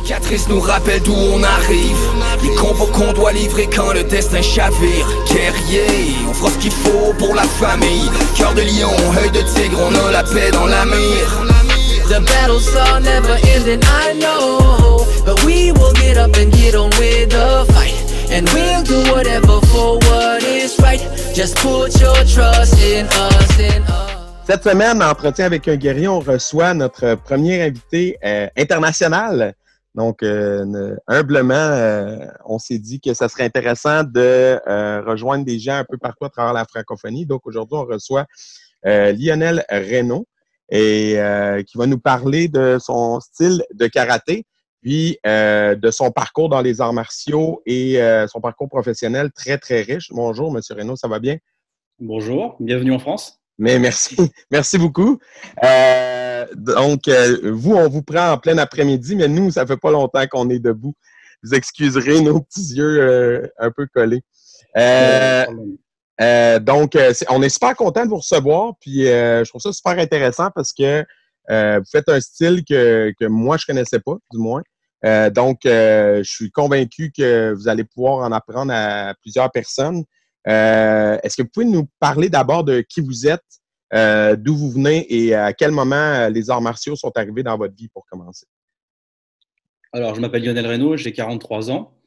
cicatrices nous rappellent d'où on arrive. Les combats qu'on doit livrer quand le destin chavire. Guerrier, on fera ce qu'il faut pour la famille. Cœur de lion, œil de tigre, on a la paix dans la mire. The battles are never ending, I know, but we will get up and get on with the fight. And we'll do whatever for what is right. Just put your trust in us, in us. Cette semaine, en entretien avec un guerrier, on reçoit notre premier invité international. Donc, humblement, on s'est dit que ça serait intéressant de rejoindre des gens un peu partout à travers la francophonie. Donc, aujourd'hui, on reçoit Lionel Reynaud et qui va nous parler de son style de karaté, puis de son parcours dans les arts martiaux et son parcours professionnel très, très riche. Bonjour, M. Reynaud, ça va bien? Bonjour, bienvenue en France. Mais merci, merci beaucoup. Vous, on vous prend en plein après-midi, mais nous, ça fait pas longtemps qu'on est debout. Vous excuserez nos petits yeux un peu collés. On est super content de vous recevoir, puis je trouve ça super intéressant parce que vous faites un style que moi, je connaissais pas, du moins. Je suis convaincu que vous allez pouvoir en apprendre à plusieurs personnes. Est-ce que vous pouvez nous parler d'abord de qui vous êtes, d'où vous venez et à quel moment les arts martiaux sont arrivés dans votre vie pour commencer? Alors, je m'appelle Lionel Reynaud, j'ai 43 ans.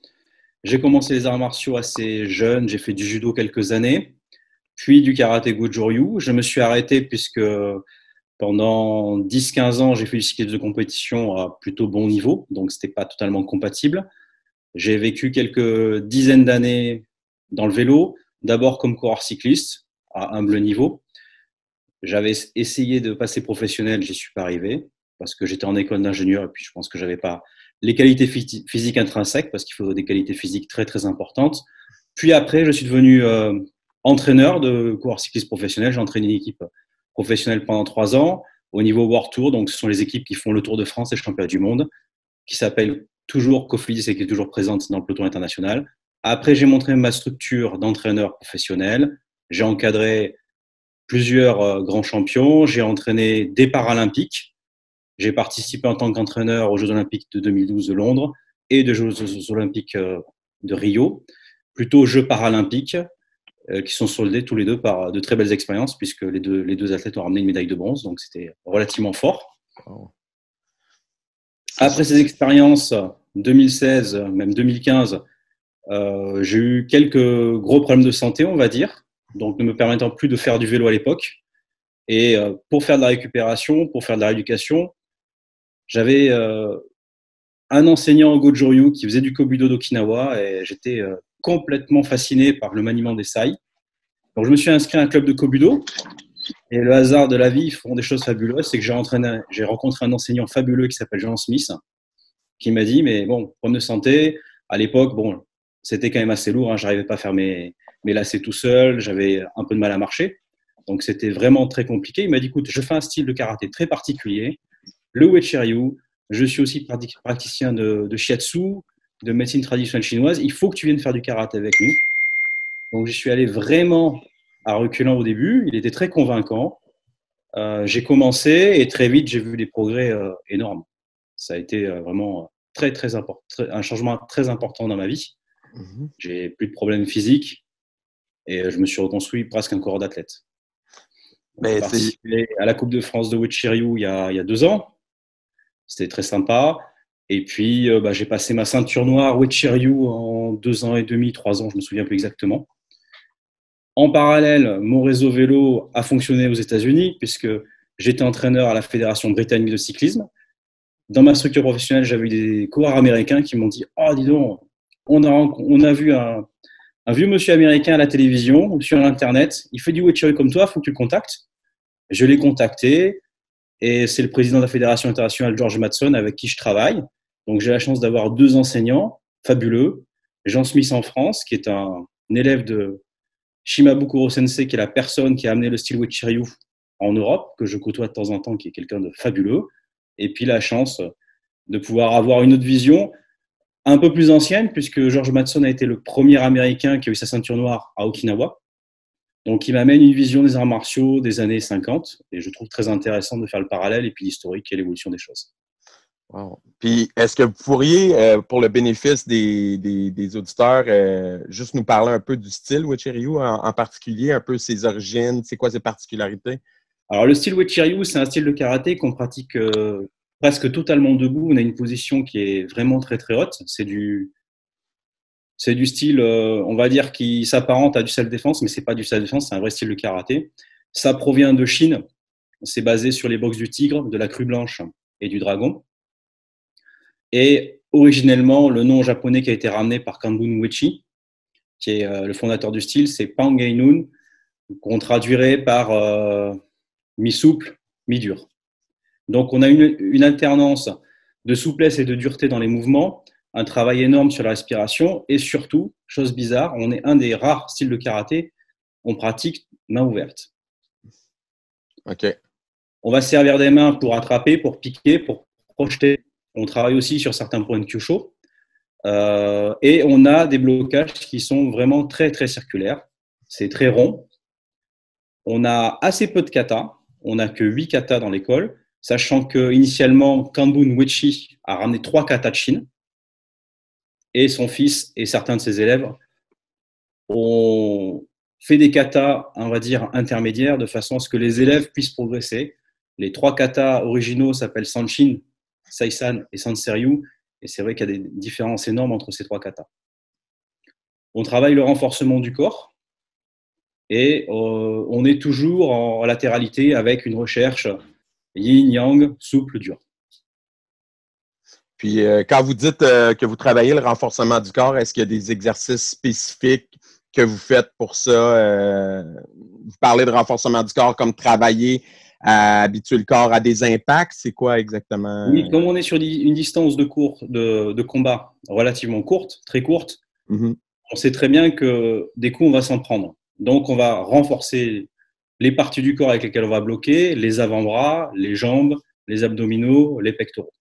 J'ai commencé les arts martiaux assez jeune, j'ai fait du judo quelques années, puis du karaté Goju-Ryu. Je me suis arrêté puisque pendant 10-15 ans, j'ai fait du cyclisme de compétition à plutôt bon niveau, donc ce n'était pas totalement compatible. J'ai vécu quelques dizaines d'années dans le vélo, d'abord comme coureur cycliste, à humble niveau. J'avais essayé de passer professionnel, j'y suis pas arrivé, parce que j'étais en école d'ingénieur et puis je pense que j'avais pas les qualités physiques intrinsèques, parce qu'il faut des qualités physiques très, très importantes. Puis après, je suis devenu entraîneur de coureur cycliste professionnel. J'ai entraîné une équipe professionnelle pendant 3 ans, au niveau World Tour, donc ce sont les équipes qui font le Tour de France et le championnat du monde, qui s'appelle toujours Cofidis et qui est toujours présente dans le peloton international. Après, j'ai montré ma structure d'entraîneur professionnel. J'ai encadré plusieurs grands champions. J'ai entraîné des Paralympiques. J'ai participé en tant qu'entraîneur aux Jeux Olympiques de 2012 de Londres et des Jeux Olympiques de Rio. Plutôt Jeux Paralympiques qui sont soldés tous les deux par de très belles expériences puisque les deux athlètes ont ramené une médaille de bronze. Donc, c'était relativement fort. Wow. Après ces expériences, 2016, même 2015, j'ai eu quelques gros problèmes de santé, on va dire, donc ne me permettant plus de faire du vélo à l'époque. Et pour faire de la récupération, pour faire de la rééducation, j'avais un enseignant au Goju-Ryu qui faisait du Kobudo d'Okinawa et j'étais complètement fasciné par le maniement des sai. Donc je me suis inscrit à un club de Kobudo et le hasard de la vie, ils font des choses fabuleuses. C'est que j'ai rencontré un enseignant fabuleux qui s'appelle Jean Smith qui m'a dit, mais bon, problème de santé, à l'époque, bon, c'était quand même assez lourd, hein. J'arrivais pas à faire mes lacets tout seul, j'avais un peu de mal à marcher. Donc, c'était vraiment très compliqué. Il m'a dit, écoute, je fais un style de karaté très particulier, le Uechi-Ryu. Je suis aussi praticien de shiatsu, de médecine traditionnelle chinoise. Il faut que tu viennes faire du karaté avec nous. Donc, je suis allé vraiment à reculant au début. Il était très convaincant. J'ai commencé et très vite, j'ai vu des progrès énormes. Ça a été vraiment très, très important, un changement très important dans ma vie. J'ai plus de problèmes physiques et je me suis reconstruit presque un corps d'athlète. J'ai participé à la Coupe de France de Uechi-Ryu il y a 2 ans. C'était très sympa. Et puis, j'ai passé ma ceinture noire Uechi-Ryu en 2 ans et demi, 3 ans, je ne me souviens plus exactement. En parallèle, mon réseau vélo a fonctionné aux États-Unis puisque j'étais entraîneur à la Fédération britannique de cyclisme. Dans ma structure professionnelle, j'avais eu des coureurs américains qui m'ont dit « Oh, dis donc, on a vu un vieux monsieur américain à la télévision ou sur Internet. Il fait du Uechi-Ryu comme toi, il faut que tu le contactes. » Je l'ai contacté et c'est le président de la Fédération internationale, George Matson, avec qui je travaille. Donc, j'ai la chance d'avoir 2 enseignants fabuleux. Jean Smith en France, qui est un élève de Shimabukuro Sensei, qui est la personne qui a amené le style Uechi-Ryu en Europe, que je côtoie de temps en temps, qui est quelqu'un de fabuleux. Et puis, la chance de pouvoir avoir une autre vision un peu plus ancienne, puisque George Matson a été le premier Américain qui a eu sa ceinture noire à Okinawa. Donc, il m'amène une vision des arts martiaux des années 50, et je trouve très intéressant de faire le parallèle et puis l'historique et l'évolution des choses. Wow. Puis, est-ce que vous pourriez, pour le bénéfice des auditeurs, juste nous parler un peu du style Wichiryu en particulier, un peu ses origines, c'est quoi ses particularités? Alors, le style Wichiryu, c'est un style de karaté qu'on pratique presque totalement debout. On a une position qui est vraiment très, très haute. C'est du style, on va dire, qui s'apparente à du self-défense, mais c'est pas du self-défense, c'est un vrai style de karaté. Ça provient de Chine. C'est basé sur les boxes du tigre, de la crue blanche et du dragon. Et originellement, le nom japonais qui a été ramené par Kanbun Uechi, qui est le fondateur du style, c'est Pang Gai-nun, qu'on traduirait par mi-souple, mi-dur. Donc, on a une alternance de souplesse et de dureté dans les mouvements, un travail énorme sur la respiration et surtout, chose bizarre, on est un des rares styles de karaté, on pratique main ouverte. OK. On va servir des mains pour attraper, pour piquer, pour projeter. On travaille aussi sur certains points de kyusho. Et on a des blocages qui sont vraiment très, très circulaires. C'est très rond. On a assez peu de katas. On n'a que 8 katas dans l'école, sachant qu'initialement, Kanbun Uechi a ramené 3 katas de Chine. Et son fils et certains de ses élèves ont fait des katas, on va dire, intermédiaires, de façon à ce que les élèves puissent progresser. Les 3 katas originaux s'appellent Sanshin, Seisan et Sanseryu. Et c'est vrai qu'il y a des différences énormes entre ces 3 katas. On travaille le renforcement du corps et on est toujours en latéralité avec une recherche yin-yang, souple, dur. Puis, quand vous dites que vous travaillez le renforcement du corps, est-ce qu'il y a des exercices spécifiques que vous faites pour ça? Vous parlez de renforcement du corps comme travailler à habituer le corps à des impacts. C'est quoi exactement? Oui, comme on est sur une distance de combat relativement courte, très courte, on sait très bien que des coups, on va s'en prendre. Donc, on va renforcer les parties du corps avec lesquelles on va bloquer, les avant-bras, les jambes, les abdominaux, les pectoraux.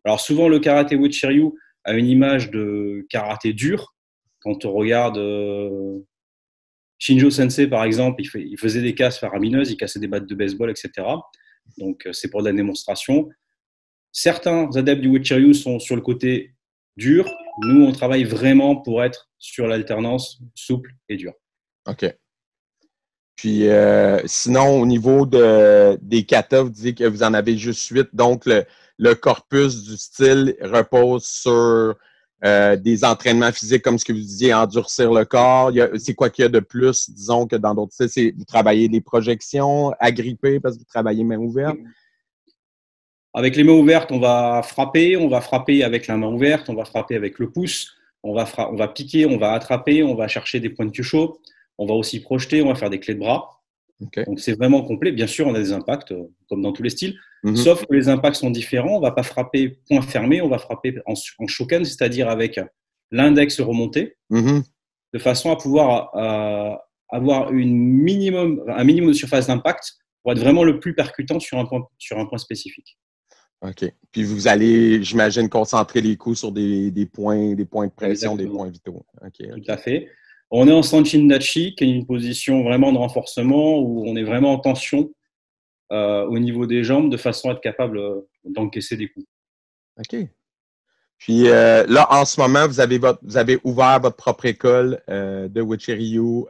Alors, souvent, le karaté Wichiryu a une image de karaté dur. Quand on regarde Shinjo Sensei, par exemple, il faisait des casses faramineuses, il cassait des battes de baseball, etc. Donc, c'est pour de la démonstration. Certains adeptes du Wichiryu sont sur le côté dur. Nous, on travaille vraiment pour être sur l'alternance souple et dur. OK. Puis, sinon, au niveau des katas, vous dites que vous en avez juste 8. Donc, le corpus du style repose sur des entraînements physiques, comme ce que vous disiez, endurcir le corps. C'est quoi qu'il y a de plus, disons, que dans d'autres styles? Vous travaillez des projections, agripper parce que vous travaillez main ouverte? Avec les mains ouvertes, on va frapper avec la main ouverte, on va frapper avec le pouce, on va piquer, on va attraper, on va chercher des points de kyusho, on va aussi projeter, on va faire des clés de bras. Okay. Donc, c'est vraiment complet. Bien sûr, on a des impacts, comme dans tous les styles, sauf que les impacts sont différents. On ne va pas frapper point fermé, on va frapper en shoken, c'est-à-dire avec l'index remonté, de façon à pouvoir avoir un minimum de surface d'impact pour être vraiment le plus percutant sur un point spécifique. OK. Puis vous allez, j'imagine, concentrer les coups sur des points de pression, exactement, des points vitaux. Okay. Tout à fait. On est en Sanshin Dachi, qui est une position vraiment de renforcement où on est vraiment en tension au niveau des jambes de façon à être capable d'encaisser des coups. OK. Puis là, en ce moment, vous avez ouvert votre propre école de Wichiryu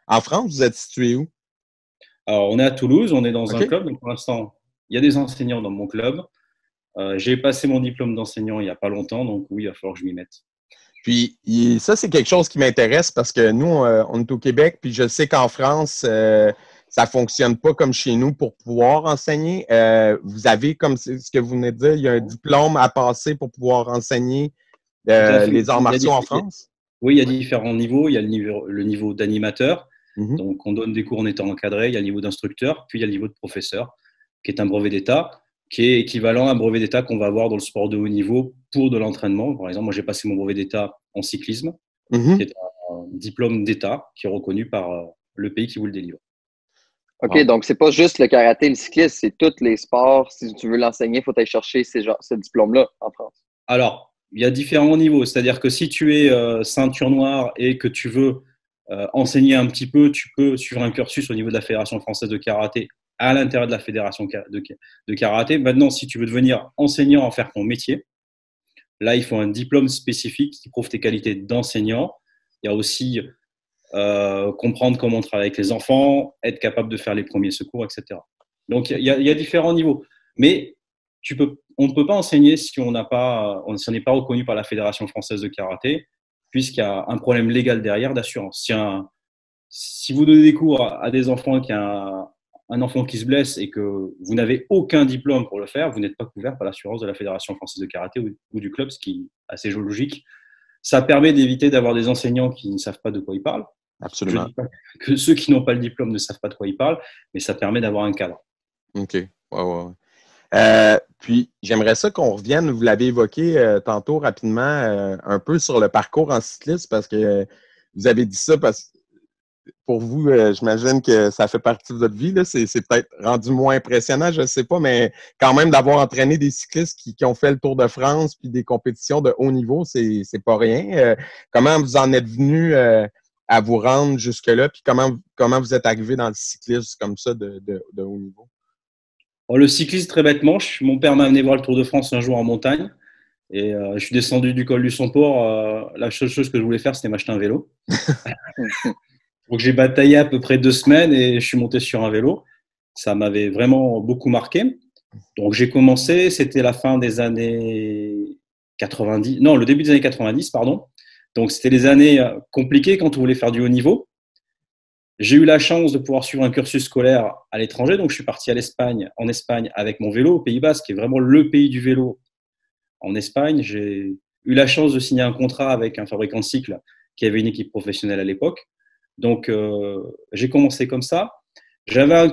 en France. Vous êtes situé où? Alors, on est à Toulouse, on est dans un club. Donc, pour l'instant, il y a des enseignants dans mon club. J'ai passé mon diplôme d'enseignant il n'y a pas longtemps, donc oui, il va falloir que je m'y mette. Puis ça, c'est quelque chose qui m'intéresse parce que nous, on est au Québec, puis je sais qu'en France, ça ne fonctionne pas comme chez nous pour pouvoir enseigner. Vous avez, comme ce que vous venez de dire, il y a un diplôme à passer pour pouvoir enseigner les arts martiaux en France? Oui, il y a différents niveaux. Il y a le niveau d'animateur, donc on donne des cours en étant encadré. Il y a le niveau d'instructeur, puis il y a le niveau de professeur, qui est un brevet d'État, qui est équivalent à un brevet d'État qu'on va avoir dans le sport de haut niveau pour de l'entraînement. Par exemple, moi, j'ai passé mon brevet d'État en cyclisme, qui est un diplôme d'État qui est reconnu par le pays qui vous le délivre. OK, donc c'est pas juste le karaté, le cyclisme, c'est tous les sports. Si tu veux l'enseigner, il faut aller chercher ce diplôme-là en France. Alors, il y a différents niveaux. C'est-à-dire que si tu es ceinture noire et que tu veux enseigner un petit peu, tu peux suivre un cursus au niveau de la Fédération française de karaté à l'intérieur de la fédération de karaté. Maintenant, si tu veux devenir enseignant, en faire ton métier, là, il faut un diplôme spécifique qui prouve tes qualités d'enseignant. Il y a aussi comprendre comment on travaille avec les enfants, être capable de faire les premiers secours, etc. Donc, il y a différents niveaux. Mais on ne peut pas enseigner si on n'est pas reconnu par la Fédération française de karaté, puisqu'il y a un problème légal derrière d'assurance. Si vous donnez des cours à des enfants, qu'il y a un enfant qui se blesse et que vous n'avez aucun diplôme pour le faire, vous n'êtes pas couvert par l'assurance de la Fédération française de karaté ou du club, ce qui est assez logique. Ça permet d'éviter d'avoir des enseignants qui ne savent pas de quoi ils parlent. Absolument. Je dis pas que ceux qui n'ont pas le diplôme ne savent pas de quoi ils parlent, mais ça permet d'avoir un cadre. OK. Ouais. Puis, j'aimerais ça qu'on revienne, vous l'avez évoqué tantôt rapidement, un peu sur le parcours en cyclisme, parce que vous avez dit ça, parce que pour vous, j'imagine que ça fait partie de votre vie. Là. C'est peut-être rendu moins impressionnant, je ne sais pas, mais quand même d'avoir entraîné des cyclistes qui ont fait le Tour de France puis des compétitions de haut niveau, c'est pas rien. Comment vous en êtes venu à vous rendre jusque-là, puis comment vous êtes arrivé dans le cyclisme comme ça de haut niveau? Bon, le cyclisme, très bêtement, mon père m'a amené voir le Tour de France un jour en montagne. Et je suis descendu du col du Somport. La seule chose que je voulais faire, c'était m'acheter un vélo. Donc, j'ai bataillé à peu près 2 semaines et je suis monté sur un vélo. Ça m'avait vraiment beaucoup marqué. Donc, j'ai commencé, c'était la fin des années 90, non, le début des années 90, pardon. Donc, c'était les années compliquées quand on voulait faire du haut niveau. J'ai eu la chance de pouvoir suivre un cursus scolaire à l'étranger. Donc, je suis parti en Espagne avec mon vélo, au Pays Basque, qui est vraiment le pays du vélo en Espagne. J'ai eu la chance de signer un contrat avec un fabricant de cycles qui avait une équipe professionnelle à l'époque. Donc, j'ai commencé comme ça. J'avais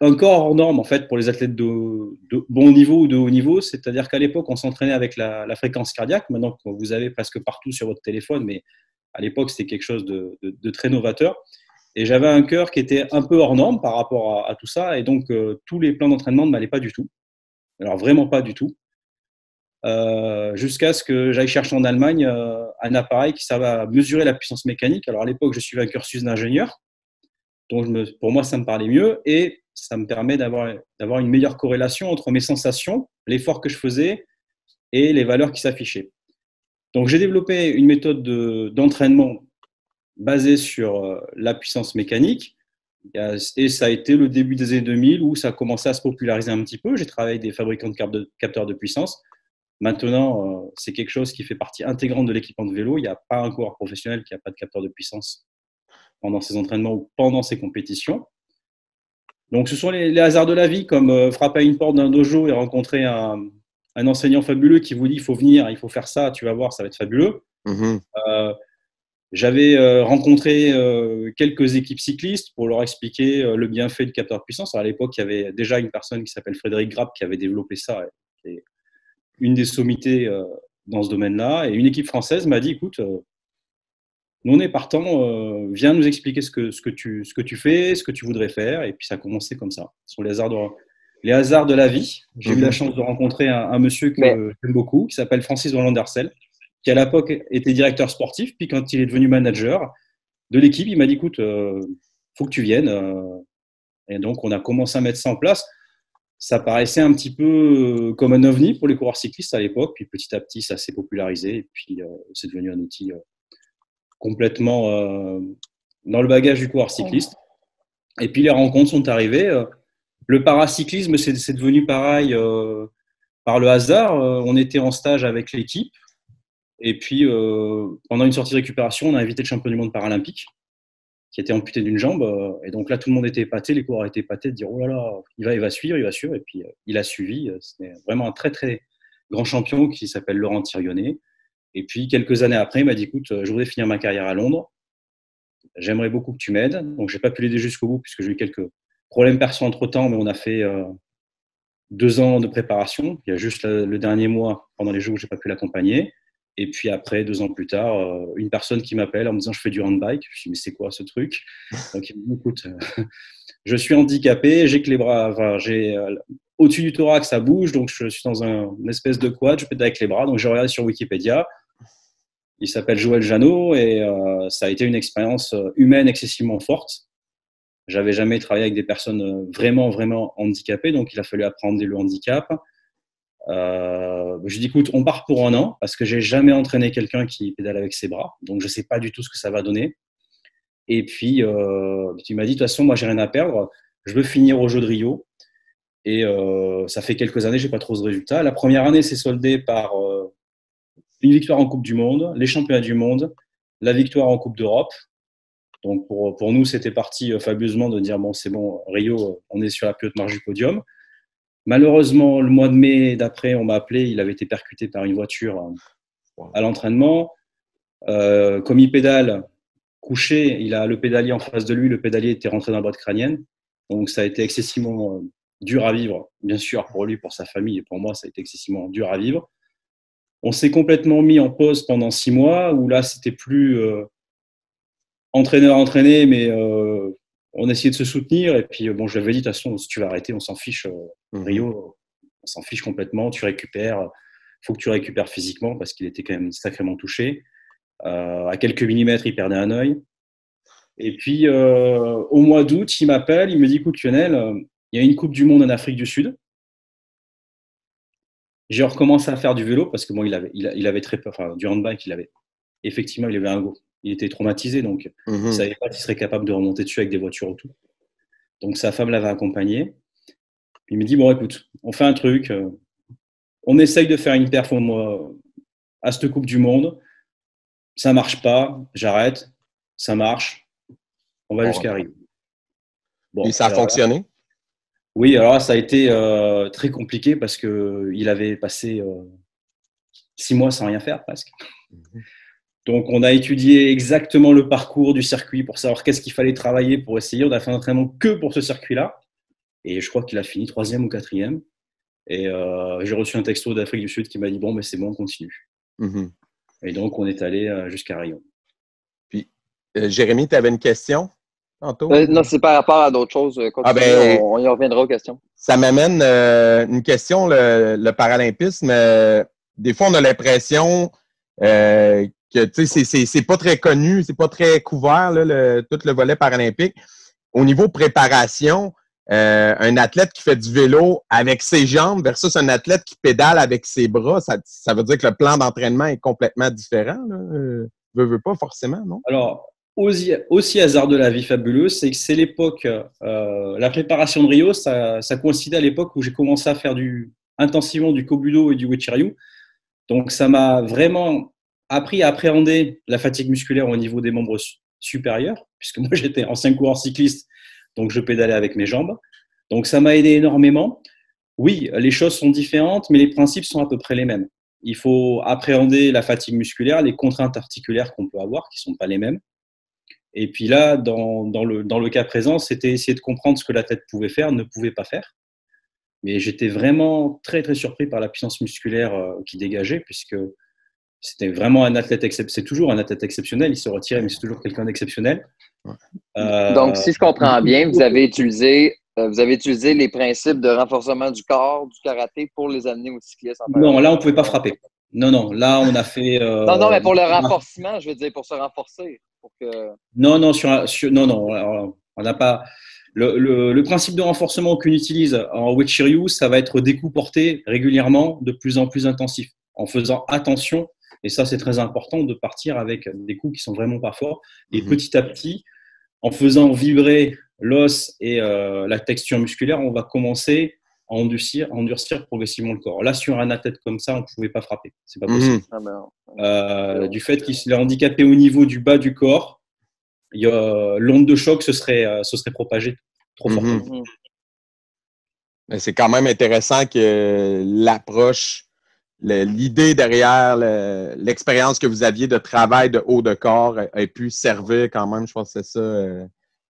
un corps hors norme, en fait, pour les athlètes de bon niveau ou de haut niveau. C'est-à-dire qu'à l'époque, on s'entraînait avec la fréquence cardiaque. Maintenant, vous avez presque partout sur votre téléphone, mais à l'époque, c'était quelque chose de très novateur. Et j'avais un cœur qui était un peu hors norme par rapport à tout ça. Et donc, tous les plans d'entraînement ne m'allaient pas du tout. Alors, vraiment pas du tout. Jusqu'à ce que j'aille chercher en Allemagne un appareil qui servait à mesurer la puissance mécanique. Alors à l'époque, je suivais un cursus d'ingénieur, donc pour moi, ça me parlait mieux et ça me permet d'avoir une meilleure corrélation entre mes sensations, l'effort que je faisais et les valeurs qui s'affichaient. Donc j'ai développé une méthode d'entraînement basée sur la puissance mécanique et ça a été le début des années 2000 où ça a commencé à se populariser un petit peu. J'ai travaillé avec des fabricants de capteurs de puissance. Maintenant, c'est quelque chose qui fait partie intégrante de l'équipement de vélo. Il n'y a pas un coureur professionnel qui n'a pas de capteur de puissance pendant ses entraînements ou pendant ses compétitions. Donc, ce sont les hasards de la vie, comme frapper à une porte d'un dojo et rencontrer un enseignant fabuleux qui vous dit « il faut venir, il faut faire ça, tu vas voir, ça va être fabuleux ». J'avais rencontré quelques équipes cyclistes pour leur expliquer le bienfait du capteur de puissance. Alors, à l'époque, il y avait déjà une personne qui s'appelle Frédéric Grapp qui avait développé ça. Et une des sommités dans ce domaine-là. Et une équipe française m'a dit, écoute, nous on est partant, viens nous expliquer ce que tu fais, ce que tu voudrais faire. Et puis ça a commencé comme ça. Ce sont les hasards de la vie. J'ai eu la chance de rencontrer un monsieur que j'aime beaucoup, qui s'appelle Francis Rolland-Dercel, qui à l'époque était directeur sportif. Puis quand il est devenu manager de l'équipe, il m'a dit, écoute, faut que tu viennes. Et donc on a commencé à mettre ça en place. Ça paraissait un petit peu comme un ovni pour les coureurs cyclistes à l'époque. Puis petit à petit, ça s'est popularisé. Et puis, c'est devenu un outil complètement dans le bagage du coureur cycliste. Et puis, les rencontres sont arrivées. Le paracyclisme, c'est devenu pareil par le hasard. On était en stage avec l'équipe. Et puis, pendant une sortie de récupération, on a invité le champion du monde paralympique qui était amputé d'une jambe. Et donc là, tout le monde était épaté, les coureurs étaient épatés de dire « Oh là là, il va suivre. » Et puis, il a suivi. C'était vraiment un très, très grand champion qui s'appelle Laurent Thirionnet. Et puis, quelques années après, il m'a dit « Écoute, je voudrais finir ma carrière à Londres. J'aimerais beaucoup que tu m'aides. » Donc, je n'ai pas pu l'aider jusqu'au bout puisque j'ai eu quelques problèmes perso entre-temps, mais on a fait 2 ans de préparation. Il y a juste le dernier mois, pendant les jours où je n'ai pas pu l'accompagner. Et puis après, 2 ans plus tard, une personne qui m'appelle en me disant « Je fais du handbike ». Je me suis dit « Mais c'est quoi ce truc ?» Donc il me dit « Écoute, je suis handicapé, j'ai que les bras, enfin, j'ai au-dessus du thorax, ça bouge, donc je suis dans une espèce de quad, je pédale avec les bras. » Donc j'ai regardé sur Wikipédia. Il s'appelle Joël Jeannot et ça a été une expérience humaine excessivement forte. J'avais jamais travaillé avec des personnes vraiment, vraiment handicapées, donc il a fallu apprendre le handicap. Je dis, écoute, on part pour un an, parce que j'ai jamais entraîné quelqu'un qui pédale avec ses bras, donc je sais pas du tout ce que ça va donner. Et puis, tu m'as dit, de toute façon, moi, j'ai rien à perdre, je veux finir au Jeux de Rio. Et ça fait quelques années, j'ai pas trop de résultats. La première année s'est soldée par une victoire en Coupe du Monde, les championnats du monde, la victoire en Coupe d'Europe. Donc pour nous, c'était parti fabuleusement de dire bon, c'est bon, Rio, on est sur la plus haute marge du podium. Malheureusement, le mois de mai d'après, on m'a appelé, il avait été percuté par une voiture à l'entraînement. Comme il pédale couché, il a le pédalier en face de lui, le pédalier était rentré dans la boîte crânienne. Donc ça a été excessivement dur à vivre, bien sûr, pour lui, pour sa famille et pour moi, ça a été excessivement dur à vivre. On s'est complètement mis en pause pendant 6 mois, où là, c'était plus entraîneur-entraîné, mais on essayait de se soutenir. Et puis, bon, je lui avais dit, de toute façon, si tu vas arrêter, on s'en fiche, Rio, on s'en fiche complètement, tu récupères, il faut que tu récupères physiquement, parce qu'il était quand même sacrément touché. À quelques millimètres, il perdait un œil. Et puis, au mois d'août, il m'appelle, il me dit, écoute, Lionel, il y a une Coupe du Monde en Afrique du Sud. J'ai recommencé à faire du vélo parce que bon, il avait très peur, enfin, du handbike, il avait un go. Il était traumatisé, donc il ne savait pas s'il serait capable de remonter dessus avec des voitures autour. Donc sa femme l'avait accompagné. Il me dit, bon, écoute, on fait un truc, on essaye de faire une perf à cette Coupe du Monde. Ça ne marche pas, j'arrête. Ça marche, on va jusqu'à Rio. Bon, et ça a fonctionné? Oui, alors là, ça a été très compliqué parce qu'il avait passé 6 mois sans rien faire presque. Donc, on a étudié exactement le parcours du circuit pour savoir qu'est-ce qu'il fallait travailler pour essayer. On a fait un entraînement que pour ce circuit-là. Et je crois qu'il a fini 3e ou 4e. Et j'ai reçu un texto d'Afrique du Sud qui m'a dit « Bon, mais c'est bon, on continue. Et donc, on est allé jusqu'à Rio. Puis, Jérémy, tu avais une question? Non, c'est par rapport à d'autres choses. On y reviendra aux questions. Ça m'amène une question, le paralympisme. Des fois, on a l'impression que c'est pas très connu, c'est pas très couvert, là, tout le volet paralympique. Au niveau préparation, un athlète qui fait du vélo avec ses jambes versus un athlète qui pédale avec ses bras, ça veut dire que le plan d'entraînement est complètement différent. Veut pas forcément, non? Alors, aussi hasard de la vie fabuleuse, c'est que c'est l'époque, la préparation de Rio, ça coïncidait à l'époque où j'ai commencé à faire intensivement du kobudo et du uechi-ryu. Donc, ça m'a vraiment appris à appréhender la fatigue musculaire au niveau des membres supérieurs, puisque moi, j'étais ancien coureur cycliste, donc je pédalais avec mes jambes. Donc, ça m'a aidé énormément. Oui, les choses sont différentes, mais les principes sont à peu près les mêmes. Il faut appréhender la fatigue musculaire, les contraintes articulaires qu'on peut avoir, qui ne sont pas les mêmes. Et puis là, dans le cas présent, c'était essayer de comprendre ce que l'athlète pouvait faire, ne pouvait pas faire. Mais j'étais vraiment très, très surpris par la puissance musculaire qui dégageait, puisque c'était vraiment un athlète exceptionnel. C'est toujours un athlète exceptionnel, il se retire, mais c'est toujours quelqu'un d'exceptionnel. Donc, si je comprends bien, vous avez utilisé les principes de renforcement du corps, du karaté pour les amener au cyclisme. Non, là, on ne pouvait pas frapper. Non, là, on a fait… Non, mais pour le renforcement, je veux dire, pour se renforcer. Non, on n'a pas… Le principe de renforcement qu'on utilise en uechi-ryu, ça va être des coups portés régulièrement, de plus en plus intensifs, en faisant attention, et ça, c'est très important, de partir avec des coups qui sont vraiment pas forts, et petit à petit, en faisant vibrer l'os et la texture musculaire, on va commencer à endurcir progressivement le corps. Là, sur un athlète comme ça, on ne pouvait pas frapper. C'est pas possible. Du fait qu'il est handicapé au niveau du bas du corps, l'onde de choc se serait propagée trop fortement. C'est quand même intéressant que l'approche, l'idée derrière l'expérience que vous aviez de travail de haut de corps ait pu servir quand même. Je pense que c'est ça.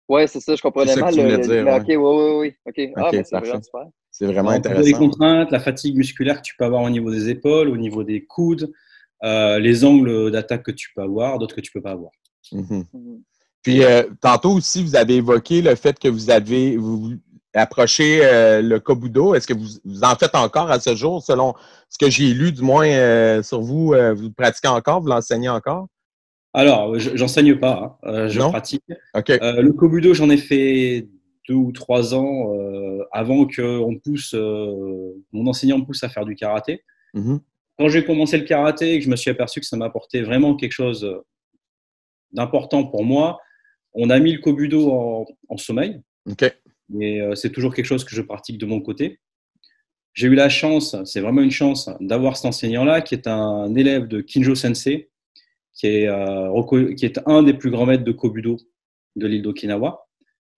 Oui, c'est ça, je comprenais mal. Oui. OK. C'est vraiment super. C'est vraiment intéressant. Les contraintes, la fatigue musculaire que tu peux avoir au niveau des épaules, au niveau des coudes, les angles d'attaque que tu peux avoir, d'autres que tu ne peux pas avoir. Puis, tantôt aussi, vous avez évoqué le fait que vous approché le kobudo. Est-ce que vous en faites encore à ce jour, selon ce que j'ai lu, du moins sur vous, vous le pratiquez encore, vous l'enseignez encore? Alors, j'enseigne pas, hein, je Non? pratique. OK. Le Kobudo, j'en ai fait 2 ou 3 ans avant que mon enseignant me pousse à faire du karaté. Mhm. Quand j'ai commencé le karaté et que je me suis aperçu que ça m'apportait vraiment quelque chose d'important pour moi, on a mis le Kobudo en sommeil. OK. Mais c'est toujours quelque chose que je pratique de mon côté. J'ai eu la chance, c'est vraiment une chance, d'avoir cet enseignant-là qui est un élève de Kinjo Sensei, qui est un des plus grands maîtres de Kobudo de l'île d'Okinawa.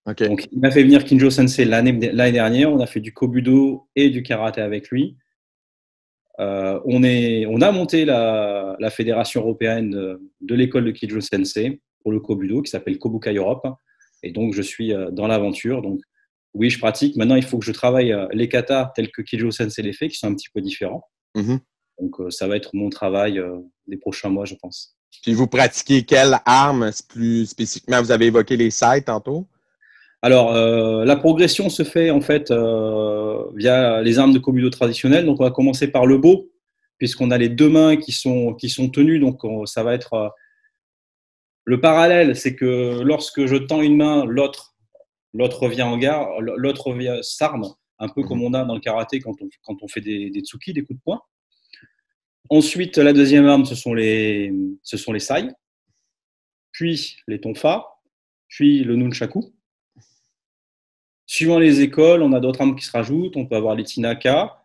OK. Donc, il m'a fait venir Kinjo Sensei l'année dernière. On a fait du Kobudo et du karaté avec lui. On a monté la fédération européenne de l'école de Kinjo Sensei pour le Kobudo, qui s'appelle Kobukai Europe. Et donc, je suis dans l'aventure. Donc, oui, je pratique. Maintenant, il faut que je travaille les katas tels que Kinjo Sensei les fait, qui sont un petit peu différents. Mhm. Donc, ça va être mon travail des prochains mois, je pense. Puis vous pratiquez quelle arme plus spécifiquement? Vous avez évoqué les sai tantôt. Alors, la progression se fait en fait via les armes de Kobudo traditionnelles. Donc, on va commencer par le bo, puisqu'on a les deux mains qui sont tenues. Donc, ça va être le parallèle, c'est que lorsque je tends une main, l'autre revient en garde, l'autre s'arme, un peu comme on a dans le karaté quand on fait des tsuki, des coups de poing. Ensuite, la deuxième arme, ce sont les sai, puis les tonfa, puis le nunchaku. Suivant les écoles, on a d'autres armes qui se rajoutent. On peut avoir les tinaka,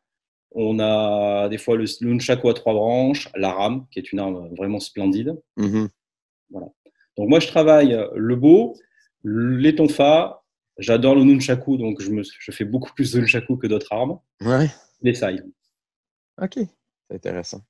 on a des fois le nunchaku à 3 branches, la rame, qui est une arme vraiment splendide. Mm-hmm. Voilà. Donc moi, je travaille le bo, les tonfa. J'adore le nunchaku, donc je fais beaucoup plus de nunchaku que d'autres armes. Ouais. Les sai. OK, c'est intéressant.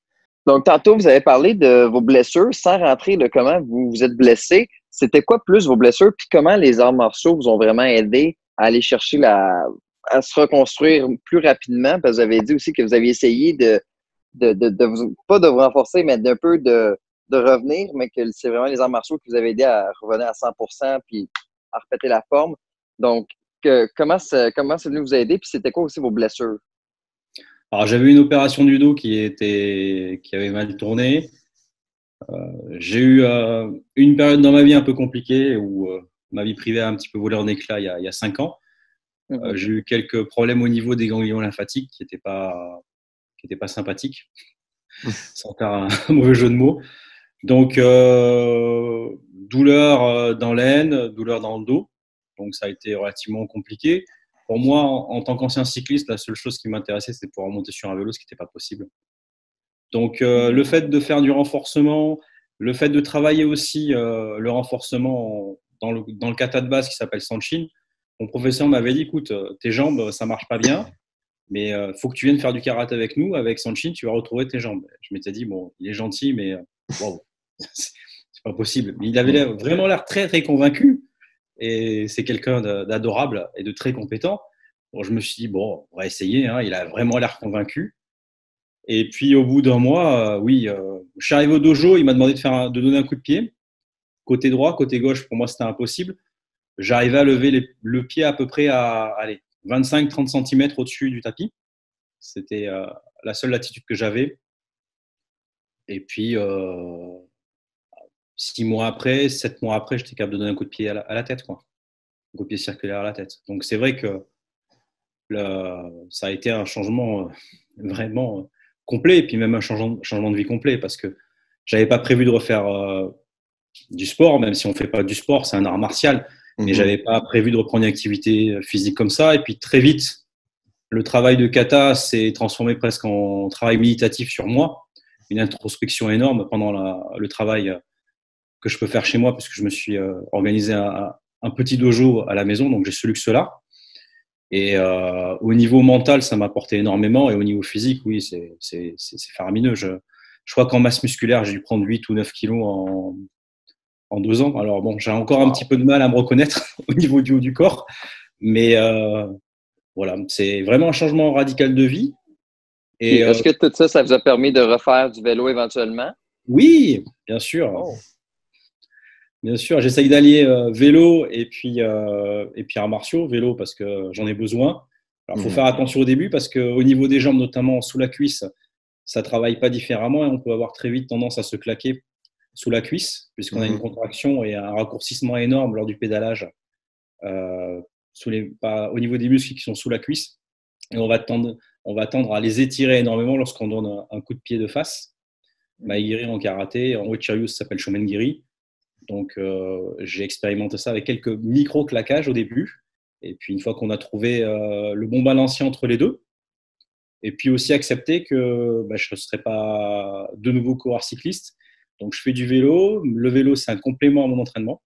Donc, tantôt, vous avez parlé de vos blessures sans rentrer de comment vous vous êtes blessé. C'était quoi plus vos blessures, puis comment les arts martiaux vous ont vraiment aidé à aller chercher à se reconstruire plus rapidement? Parce que vous avez dit aussi que vous aviez essayé pas de vous renforcer, mais d'un peu de revenir, mais que c'est vraiment les arts martiaux qui vous avaient aidé à revenir à 100% puis à repéter la forme. Donc, comment c'est venu vous aider, puis c'était quoi aussi vos blessures? Alors, j'avais une opération du dos qui avait mal tourné. J'ai eu une période dans ma vie un peu compliquée où ma vie privée a un petit peu volé en éclats il y a 5 ans. J'ai eu quelques problèmes au niveau des ganglions lymphatiques qui n'étaient pas sympathiques, sans faire un mauvais jeu de mots. Donc, douleur dans l'aine, douleur dans le dos. Donc, ça a été relativement compliqué. Pour moi, en tant qu'ancien cycliste, la seule chose qui m'intéressait, c'était de pouvoir monter sur un vélo, ce qui n'était pas possible. Donc, le fait de faire du renforcement, le fait de travailler aussi le renforcement dans le kata de base qui s'appelle Sanshin, mon professeur m'avait dit, écoute, tes jambes, ça marche pas bien, mais faut que tu viennes faire du karaté avec nous. Avec Sanshin, tu vas retrouver tes jambes. Je m'étais dit, bon, il est gentil, mais wow, c'est pas possible. Mais il avait vraiment l'air très, très convaincu. Et c'est quelqu'un d'adorable et de très compétent. Bon, je me suis dit, bon, on va essayer. Hein. Il a vraiment l'air convaincu. Et puis, au bout d'un mois, je suis arrivé au dojo. Il m'a demandé de donner un coup de pied. Côté droit, côté gauche, pour moi, c'était impossible. J'arrivais à lever le pied à peu près à 25-30 cm au-dessus du tapis. C'était la seule latitude que j'avais. Et puis, 7 mois après, j'étais capable de donner un coup de pied à la tête, quoi. Un coup de pied circulaire à la tête. Donc, c'est vrai que ça a été un changement vraiment complet, et puis même un changement de vie complet, parce que je n'avais pas prévu de refaire du sport, même si on ne fait pas du sport, c'est un art martial, mais je n'avais pas prévu de reprendre une activité physique comme ça. Et puis, très vite, le travail de kata s'est transformé presque en travail méditatif sur moi, une introspection énorme pendant le travail que je peux faire chez moi, puisque je me suis organisé un petit dojo à la maison, donc j'ai ce luxe-là. Et au niveau mental, ça m'a apporté énormément, et au niveau physique, oui, c'est faramineux. Je crois qu'en masse musculaire, j'ai dû prendre 8 ou 9 kilos en 2 ans. Alors bon, j'ai encore un petit peu de mal à me reconnaître au niveau du haut du corps, mais voilà, c'est vraiment un changement radical de vie. Et est-ce que tout ça, ça vous a permis de refaire du vélo éventuellement? Oui, bien sûr. Oh. Bien sûr, j'essaye d'allier vélo et puis arts martiaux. Vélo parce que j'en ai besoin. Alors, il faut faire attention au début parce qu'au niveau des jambes, notamment sous la cuisse, ça ne travaille pas différemment et on peut avoir très vite tendance à se claquer sous la cuisse, puisqu'on a une contraction et un raccourcissement énorme lors du pédalage au niveau des muscles qui sont sous la cuisse. Et on va tendre à les étirer énormément lorsqu'on donne un coup de pied de face. Maegiri en karaté, en Uechi-ryu, ça s'appelle Shomengiri. Donc, j'ai expérimenté ça avec quelques micro-claquages au début. Et puis, une fois qu'on a trouvé le bon balancier entre les deux, et puis aussi accepter que je ne serai pas de nouveau coureur cycliste. Donc, je fais du vélo. Le vélo, c'est un complément à mon entraînement.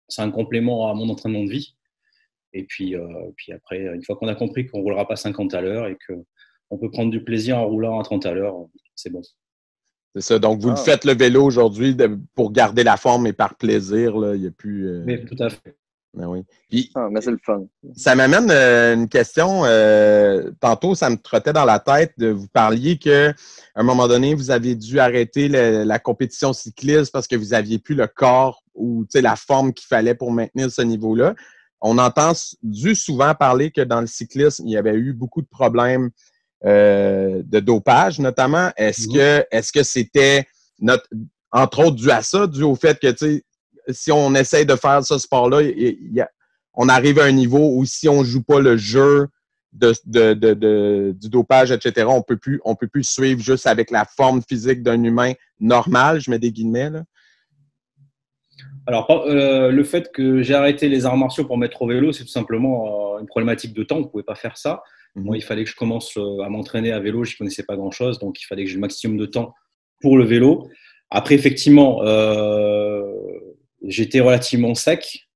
C'est un complément à mon entraînement de vie. Et puis après, une fois qu'on a compris qu'on ne roulera pas 50 à l'heure et qu'on peut prendre du plaisir en roulant à 30 à l'heure, c'est bon. C'est ça. Donc, vous faites le vélo aujourd'hui pour garder la forme et par plaisir. Là. Il n'y a plus… Oui, tout à fait. Ben oui. Puis, mais c'est le fun. Ça m'amène une question. Tantôt, ça me trottait dans la tête de vous parliez qu'à un moment donné, vous avez dû arrêter la compétition cycliste parce que vous n'aviez plus le corps ou la forme qu'il fallait pour maintenir ce niveau-là. On entend souvent parler que dans le cyclisme, il y avait eu beaucoup de problèmes de dopage, notamment. Est-ce que c'était entre autres dû à ça, dû au fait que si on essaye de faire ce sport-là, on arrive à un niveau où si on ne joue pas le jeu du dopage, etc., on peut plus suivre juste avec la forme physique d'un humain normal, je mets des guillemets, là. Alors, le fait que j'ai arrêté les arts martiaux pour mettre au vélo, c'est tout simplement une problématique de temps. On ne pouvait pas faire ça. Moi, il fallait que je commence à m'entraîner à vélo. Je ne connaissais pas grand-chose, donc il fallait que j'ai le maximum de temps pour le vélo. Après, effectivement, j'étais relativement sec.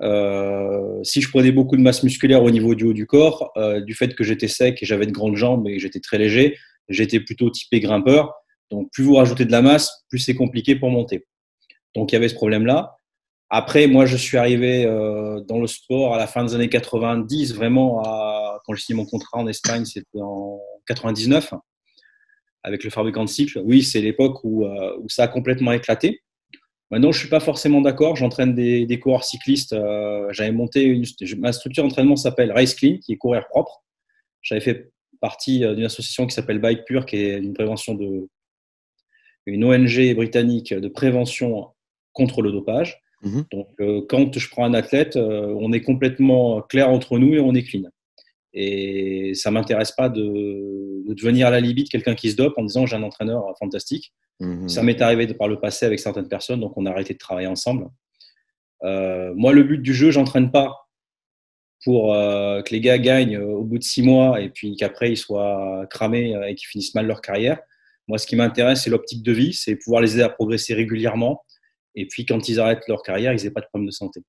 Si je prenais beaucoup de masse musculaire au niveau du haut du corps, du fait que j'étais sec et j'avais de grandes jambes et que j'étais très léger, j'étais plutôt typé grimpeur. Donc, plus vous rajoutez de la masse, plus c'est compliqué pour monter. Donc, il y avait ce problème-là. Après, moi, je suis arrivé dans le sport à la fin des années 90, vraiment, quand j'ai signé mon contrat en Espagne, c'était en 99, avec le fabricant de cycles. Oui, c'est l'époque où ça a complètement éclaté. Maintenant, je ne suis pas forcément d'accord. J'entraîne des coureurs cyclistes. J'avais monté ma structure d'entraînement s'appelle Race Clean, qui est courir propre. J'avais fait partie d'une association qui s'appelle Bike Pure, qui est une ONG britannique de prévention contre le dopage. Donc, quand je prends un athlète, on est complètement clair entre nous et on est clean. Et ça ne m'intéresse pas de devenir à la limite quelqu'un qui se dope en disant j'ai un entraîneur fantastique. Ça m'est arrivé par le passé avec certaines personnes, donc on a arrêté de travailler ensemble. Moi, le but du jeu, je n'entraîne pas pour que les gars gagnent au bout de 6 mois et puis qu'après ils soient cramés et qu'ils finissent mal leur carrière. Moi, ce qui m'intéresse, c'est l'optique de vie, c'est pouvoir les aider à progresser régulièrement. Et puis, quand ils arrêtent leur carrière, ils n'aient pas de problème de santé.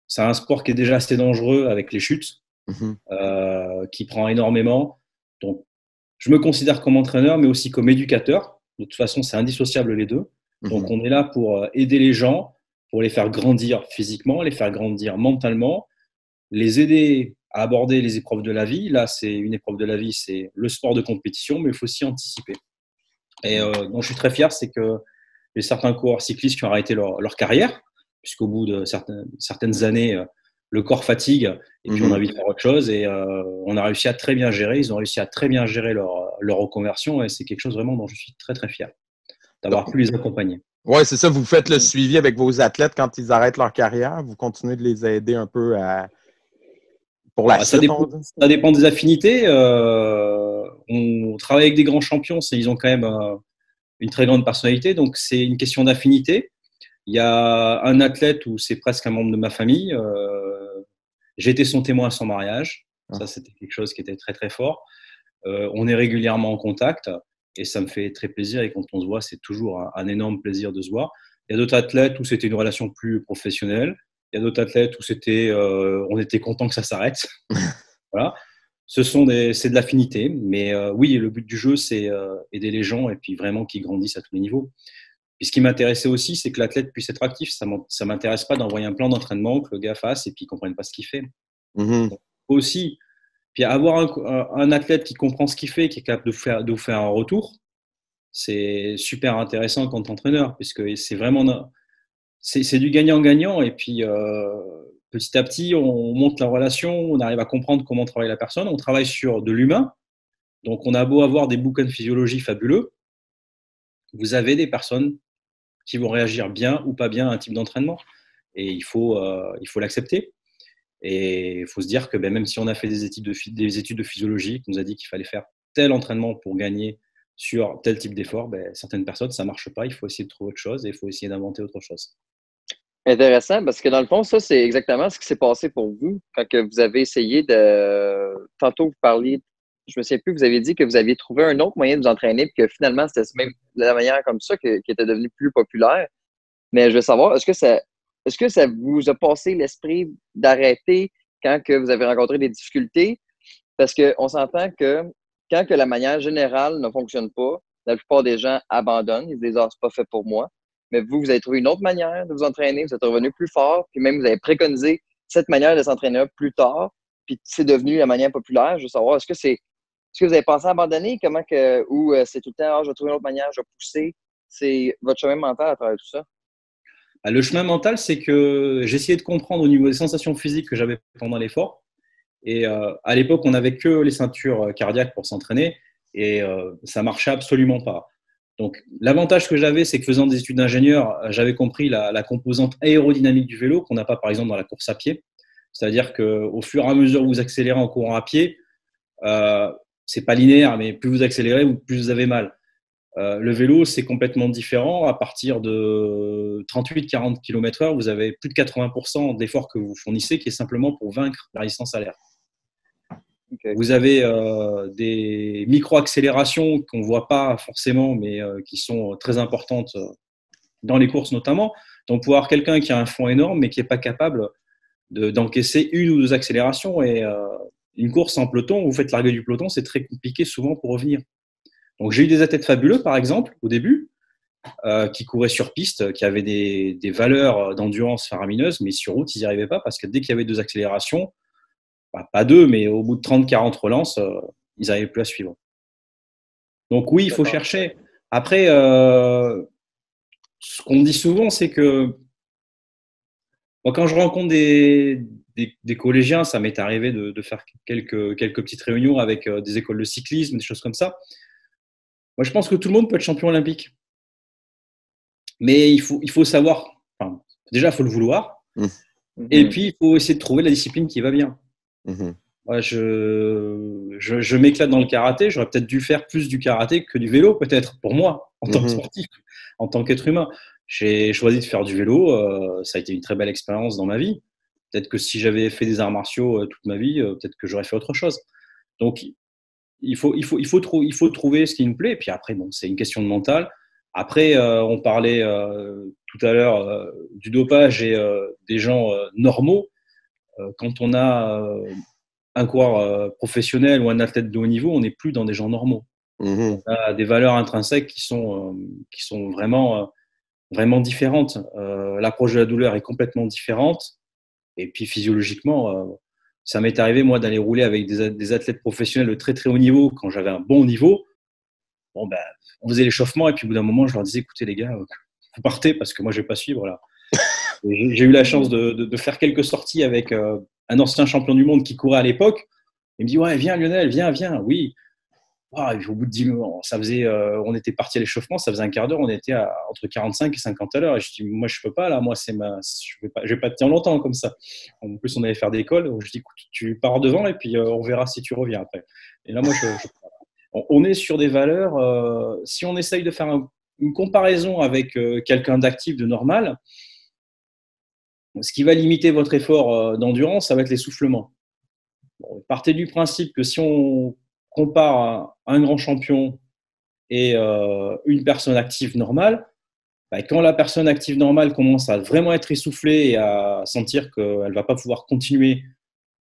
C'est un sport qui est déjà assez dangereux avec les chutes, qui prend énormément. Donc, je me considère comme entraîneur, mais aussi comme éducateur. De toute façon, c'est indissociable les deux. Donc, on est là pour aider les gens, pour les faire grandir physiquement, les faire grandir mentalement, les aider à aborder les épreuves de la vie. Là, c'est une épreuve de la vie, c'est le sport de compétition, mais il faut aussi anticiper. Et dont je suis très fier, c'est que j'ai certains coureurs cyclistes qui ont arrêté leur carrière, puisqu'au bout de certaines années, le corps fatigue et puis on a envie de faire autre chose. Et on a réussi à très bien gérer. Ils ont réussi à très bien gérer leur reconversion et c'est quelque chose vraiment dont je suis très, très fier d'avoir pu les accompagner. Oui, c'est ça. Vous faites le suivi avec vos athlètes quand ils arrêtent leur carrière. Vous continuez de les aider un peu pour la suite. Ça dépend des affinités. On travaille avec des grands champions. Ils ont quand même une très grande personnalité. Donc, c'est une question d'affinité. Il y a un athlète où c'est presque un membre de ma famille. J'ai été son témoin à son mariage. Ça, c'était quelque chose qui était très, très fort. On est régulièrement en contact et ça me fait très plaisir. Et quand on se voit, c'est toujours un énorme plaisir de se voir. Il y a d'autres athlètes où c'était une relation plus professionnelle. Il y a d'autres athlètes où on était content que ça s'arrête. Voilà. C'est de l'affinité. Mais oui, le but du jeu, c'est aider les gens et puis vraiment qu'ils grandissent à tous les niveaux. Puis ce qui m'intéressait aussi, c'est que l'athlète puisse être actif. Ça ne m'intéresse pas d'envoyer un plan d'entraînement que le gars fasse et puis qu'il ne comprenne pas ce qu'il fait. Donc, aussi, puis avoir un athlète qui comprend ce qu'il fait, qui est capable de vous faire un retour, c'est super intéressant quand entraîneur, puisque c'est vraiment c'est du gagnant-gagnant. Et puis, petit à petit, on monte la relation, on arrive à comprendre comment travaille la personne. On travaille sur de l'humain. Donc, on a beau avoir des bouquins de physiologie fabuleux, vous avez des personnes qui vont réagir bien ou pas bien à un type d'entraînement. Et il faut l'accepter. Et il faut se dire que même si on a fait des études de physiologie, qui nous a dit qu'il fallait faire tel entraînement pour gagner sur tel type d'effort, certaines personnes, ça ne marche pas. Il faut essayer de trouver autre chose et il faut essayer d'inventer autre chose. Intéressant, parce que dans le fond, ça, c'est exactement ce qui s'est passé pour vous quand que vous avez essayé de… Tantôt, vous parliez, je me souviens plus, vous avez dit que vous aviez trouvé un autre moyen de vous entraîner, puis que finalement, c'était même la manière comme ça qui était devenue plus populaire. Mais je veux savoir, est-ce que ça vous a passé l'esprit d'arrêter quand que vous avez rencontré des difficultés? Parce qu'on s'entend que quand que la manière générale ne fonctionne pas, la plupart des gens abandonnent. Ils se disent « Ah, c'est pas fait pour moi ». Mais vous avez trouvé une autre manière de vous entraîner, vous êtes revenu plus fort, puis même vous avez préconisé cette manière de s'entraîner plus tard, puis c'est devenu la manière populaire. Je veux savoir, est-ce que vous avez pensé à abandonner? Ou c'est tout le temps, je vais trouver une autre manière, je vais pousser? C'est votre chemin mental à travers tout ça? Le chemin mental, c'est que j'essayais de comprendre au niveau des sensations physiques que j'avais pendant l'effort. Et à l'époque, on n'avait que les ceintures cardiaques pour s'entraîner et ça marchait absolument pas. Donc, l'avantage que j'avais, c'est que faisant des études d'ingénieur, j'avais compris la composante aérodynamique du vélo qu'on n'a pas, par exemple, dans la course à pied. C'est-à-dire qu'au fur et à mesure que vous accélérez en courant à pied, c'est pas linéaire, mais plus vous accélérez, plus vous avez mal. Le vélo, c'est complètement différent. À partir de 38-40 km/h, vous avez plus de 80% d'effort que vous fournissez qui est simplement pour vaincre la résistance à l'air. Okay. Vous avez des micro-accélérations qu'on ne voit pas forcément, mais qui sont très importantes dans les courses notamment. Donc, pour avoir quelqu'un qui a un fond énorme, mais qui n'est pas capable d'encaisser une ou deux accélérations. Et une course en peloton, vous faites larguer du peloton, c'est très compliqué souvent pour revenir. Donc, j'ai eu des athlètes fabuleux, par exemple, au début, qui couraient sur piste, qui avaient des valeurs d'endurance faramineuses, mais sur route, ils n'y arrivaient pas parce que dès qu'il y avait deux accélérations, pas deux, mais au bout de 30-40 relances, ils n'arrivaient plus à suivre. Donc oui, il faut chercher. Après, ce qu'on dit souvent, c'est que moi, quand je rencontre des collégiens, ça m'est arrivé de faire quelques petites réunions avec des écoles de cyclisme, des choses comme ça. Moi, je pense que tout le monde peut être champion olympique. Mais il faut savoir, déjà, il faut le vouloir. Et puis, il faut essayer de trouver la discipline qui va bien. Ouais, je m'éclate dans le karaté. J'aurais peut-être dû faire plus du karaté que du vélo, peut-être, pour moi, en tant que sportif, en tant qu'être humain. J'ai choisi de faire du vélo. Ça a été une très belle expérience dans ma vie. Peut-être que si j'avais fait des arts martiaux toute ma vie, peut-être que j'aurais fait autre chose. Donc, il faut trouver ce qui nous plaît. Et puis après, bon, c'est une question de mental. Après, on parlait tout à l'heure du dopage et des gens normaux. Quand on a un coureur professionnel ou un athlète de haut niveau, on n'est plus dans des gens normaux. On a des valeurs intrinsèques qui sont vraiment différentes. L'approche de la douleur est complètement différente. Et puis physiologiquement, ça m'est arrivé, moi, d'aller rouler avec des athlètes professionnels de très, très haut niveau quand j'avais un bon niveau. Bon, on faisait l'échauffement et puis au bout d'un moment, je leur disais, écoutez les gars, vous partez parce que moi, je ne vais pas suivre là. J'ai eu la chance de faire quelques sorties avec un ancien champion du monde qui courait à l'époque. Il me dit, ouais, viens Lionel, viens. Oui. Et puis, au bout de 10 minutes, on était parti à l'échauffement, ça faisait un quart d'heure, on était entre 45 et 50 à l'heure. Et je dis, moi, je ne peux pas, là, moi, je vais pas te tenir longtemps comme ça. En plus, on allait faire des calls. Je dis, écoute, tu pars devant et puis on verra si tu reviens après. Et là, moi, on est sur des valeurs. Si on essaye de faire une comparaison avec quelqu'un d'actif, de normal, ce qui va limiter votre effort d'endurance, ça va être l'essoufflement. Bon, partez du principe que si on compare un grand champion et une personne active normale, quand la personne active normale commence à vraiment être essoufflée et à sentir qu'elle ne va pas pouvoir continuer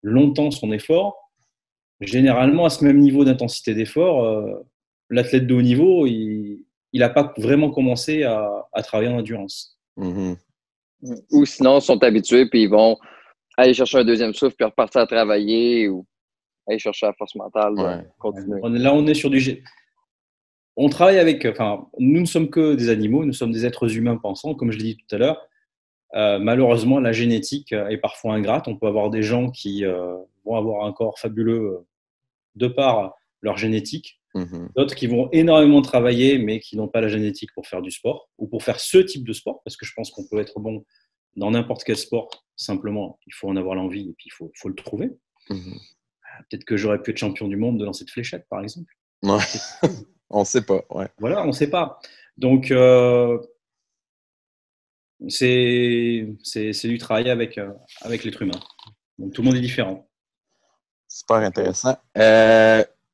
longtemps son effort, généralement, à ce même niveau d'intensité d'effort, l'athlète de haut niveau, il n'a pas vraiment commencé à travailler en endurance. Ou sinon, ils sont habitués puis ils vont aller chercher un deuxième souffle puis repartir à travailler ou aller chercher la force mentale de continuer. Là, on est sur on travaille avec… nous ne sommes que des animaux, nous sommes des êtres humains pensants, comme je l'ai dit tout à l'heure. Malheureusement, la génétique est parfois ingrate. On peut avoir des gens qui vont avoir un corps fabuleux de par leur génétique. Mhm. D'autres qui vont énormément travailler, mais qui n'ont pas la génétique pour faire du sport ou pour faire ce type de sport, parce que je pense qu'on peut être bon dans n'importe quel sport. Simplement, il faut en avoir l'envie et puis faut le trouver. Mhm. Peut-être que j'aurais pu être champion du monde de lancer de fléchettes, par exemple. Ouais. On ne sait pas. Ouais. Voilà, on ne sait pas. Donc, c'est du travail avec l'être humain. Donc, tout le monde est différent. Super intéressant.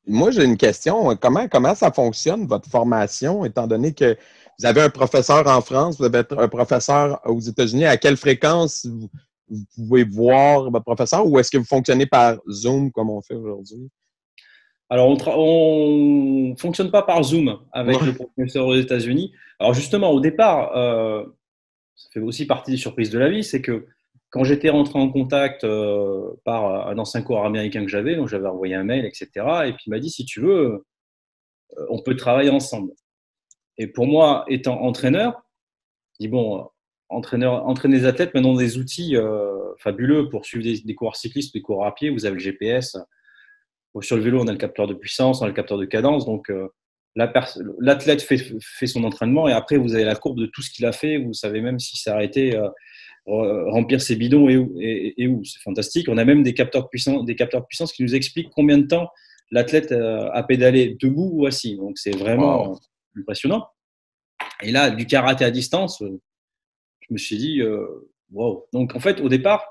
Moi, j'ai une question. Comment ça fonctionne, votre formation, étant donné que vous avez un professeur en France, vous avez un professeur aux États-Unis? À quelle fréquence vous pouvez voir votre professeur ou est-ce que vous fonctionnez par Zoom comme on fait aujourd'hui? Alors, on ne fonctionne pas par Zoom avec Ouais. le professeur aux États-Unis. Alors, justement, au départ, ça fait aussi partie des surprises de la vie, c'est que quand j'étais rentré en contact par un ancien coureur américain que j'avais, donc j'avais envoyé un mail, etc. Et puis il m'a dit, si tu veux, on peut travailler ensemble. Et pour moi, étant entraîneur, je dis, bon, entraîner les athlètes, maintenant des outils fabuleux pour suivre des coureurs cyclistes, des coureurs à pied, vous avez le GPS. Sur le vélo, on a le capteur de puissance, on a le capteur de cadence. Donc, l'athlète fait son entraînement et après, vous avez la courbe de tout ce qu'il a fait. Vous savez même s'il s'est arrêté, remplir ses bidons et où. C'est fantastique. On a même des capteurs de puissance qui nous expliquent combien de temps l'athlète a pédalé debout ou assis. Donc, c'est vraiment impressionnant. Et là, du karaté à distance, je me suis dit, wow. Donc, en fait, au départ,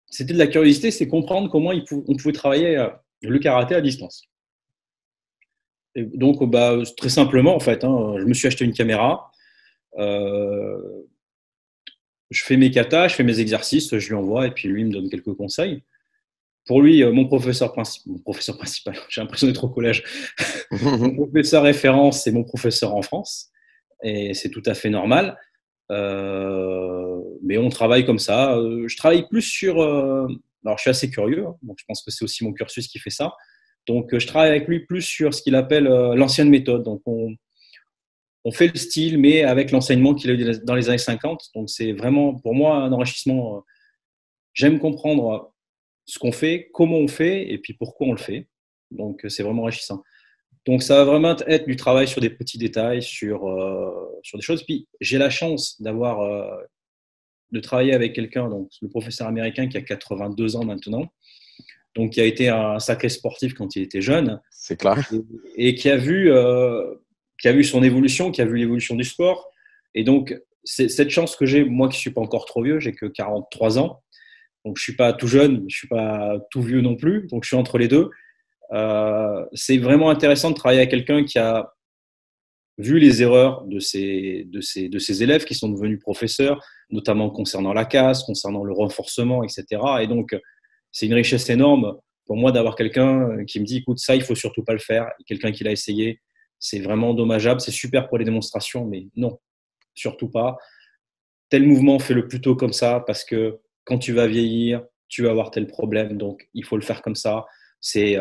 c'était de la curiosité, c'est comprendre comment on pouvait travailler le karaté à distance. Et donc, très simplement, en fait, je me suis acheté une caméra, je fais mes katas, je fais mes exercices, je lui envoie et puis lui il me donne quelques conseils. Pour lui, mon professeur principal, j'ai l'impression d'être au collège, mon professeur référence, c'est mon professeur en France et c'est tout à fait normal. Mais on travaille comme ça. Je travaille plus sur. Alors, je suis assez curieux, donc je pense que c'est aussi mon cursus qui fait ça. Donc, je travaille avec lui plus sur ce qu'il appelle l'ancienne méthode. Donc, on fait le style, mais avec l'enseignement qu'il a eu dans les années 50. Donc, c'est vraiment pour moi un enrichissement. J'aime comprendre ce qu'on fait, comment on fait, et puis pourquoi on le fait. Donc, c'est vraiment enrichissant. Donc, ça va vraiment être du travail sur des petits détails, sur des choses. Puis, j'ai la chance de travailler avec quelqu'un, donc le professeur américain qui a 82 ans maintenant, donc qui a été un sacré sportif quand il était jeune. C'est clair. Et qui a vu son évolution, qui a vu l'évolution du sport. Et donc, c'est cette chance que j'ai, moi qui ne suis pas encore trop vieux, j'ai que 43 ans. Donc, je ne suis pas tout jeune, je ne suis pas tout vieux non plus. Donc, je suis entre les deux. C'est vraiment intéressant de travailler avec quelqu'un qui a vu les erreurs de ses élèves qui sont devenus professeurs, notamment concernant la casse, concernant le renforcement, etc. Et donc, c'est une richesse énorme pour moi d'avoir quelqu'un qui me dit, écoute, ça, il ne faut surtout pas le faire. Quelqu'un qui l'a essayé, c'est vraiment dommageable. C'est super pour les démonstrations, mais non, surtout pas. Tel mouvement, fais-le plutôt comme ça parce que quand tu vas vieillir, tu vas avoir tel problème. Donc, il faut le faire comme ça. C'est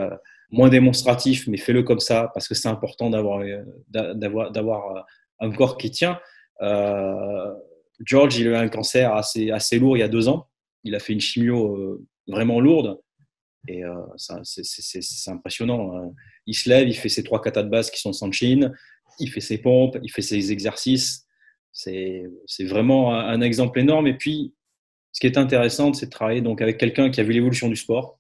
moins démonstratif, mais fais-le comme ça parce que c'est important d'avoir un corps qui tient. George, il a eu un cancer assez lourd il y a 2 ans. Il a fait une chimio vraiment lourde et c'est impressionnant. Il se lève, il fait ses 3 katas de base qui sont sans chine, il fait ses pompes, il fait ses exercices. C'est vraiment un exemple énorme. Et puis, ce qui est intéressant, c'est de travailler donc avec quelqu'un qui a vu l'évolution du sport,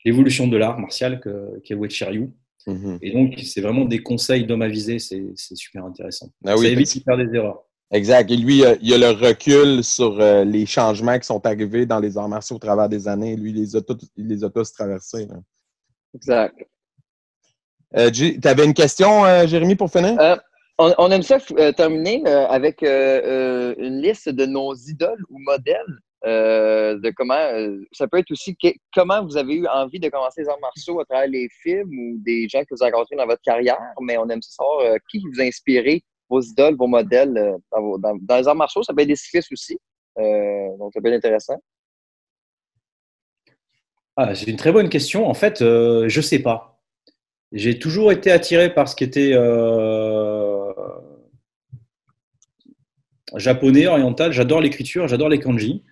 l'évolution de l'art martial, qui est Wei Ryu. Mm-hmm. Et donc, c'est vraiment des conseils d'homme avisé, c'est super intéressant. Ah oui, ça évite de faire des erreurs. Exact. Et lui, il a le recul sur les changements qui sont arrivés dans les arts martiaux au travers des années. Lui, il les a tous traversés. Là. Exact. Tu avais une question, Jérémy, pour finir? On aime ça terminer avec une liste de nos idoles ou modèles. De comment ça peut être aussi comment vous avez eu envie de commencer les arts martiaux à travers les films ou des gens que vous avez rencontrés dans votre carrière, mais on aime ça savoir qui vous a inspiré, vos idoles, vos modèles dans les arts martiaux. Ça peut être des cyclistes aussi, donc ça peut être intéressant. C'est une très bonne question. En fait, je sais pas. J'ai toujours été attiré par ce qui était japonais, oriental. J'adore l'écriture, j'adore les kanji.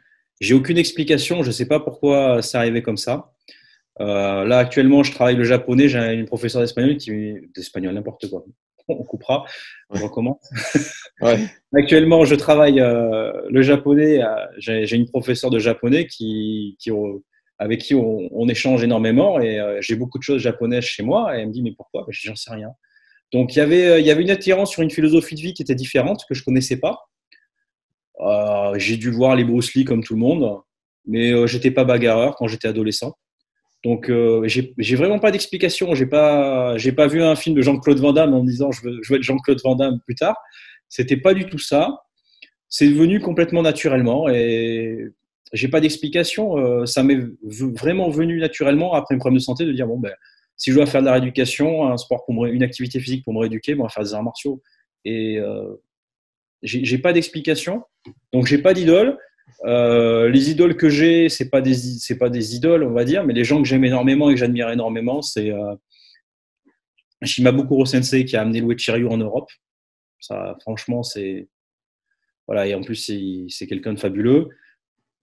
J'ai aucune explication, je ne sais pas pourquoi ça arrivait comme ça. Là, actuellement, je travaille le japonais. J'ai une professeure d'espagnol, n'importe quoi. On coupera, on recommence. Ouais. Actuellement, je travaille le japonais. J'ai une professeure de japonais avec qui on échange énormément et j'ai beaucoup de choses japonaises chez moi. Et elle me dit, mais pourquoi? Je dis, j'en sais rien. Donc, il y avait une attirance sur une philosophie de vie qui était différente, que je connaissais pas. J'ai dû voir les Bruce Lee comme tout le monde, mais j'étais pas bagarreur quand j'étais adolescent. Donc, j'ai vraiment pas d'explication. J'ai pas vu un film de Jean-Claude Van Damme en me disant je veux être Jean-Claude Van Damme plus tard. C'était pas du tout ça. C'est venu complètement naturellement et j'ai pas d'explication. Ça m'est vraiment venu naturellement après un problème de santé de dire bon ben si je dois faire de la rééducation, un sport une activité physique pour me rééduquer, bon, on va faire des arts martiaux. Et j'ai pas d'explication. Donc j'ai pas d'idole. Les idoles que j'ai, c'est pas des idoles, on va dire, mais les gens que j'aime énormément et que j'admire énormément, c'est Shimabukuro Sensei qui a amené le Chiryu en Europe. Ça, franchement, c'est voilà, et en plus c'est quelqu'un de fabuleux.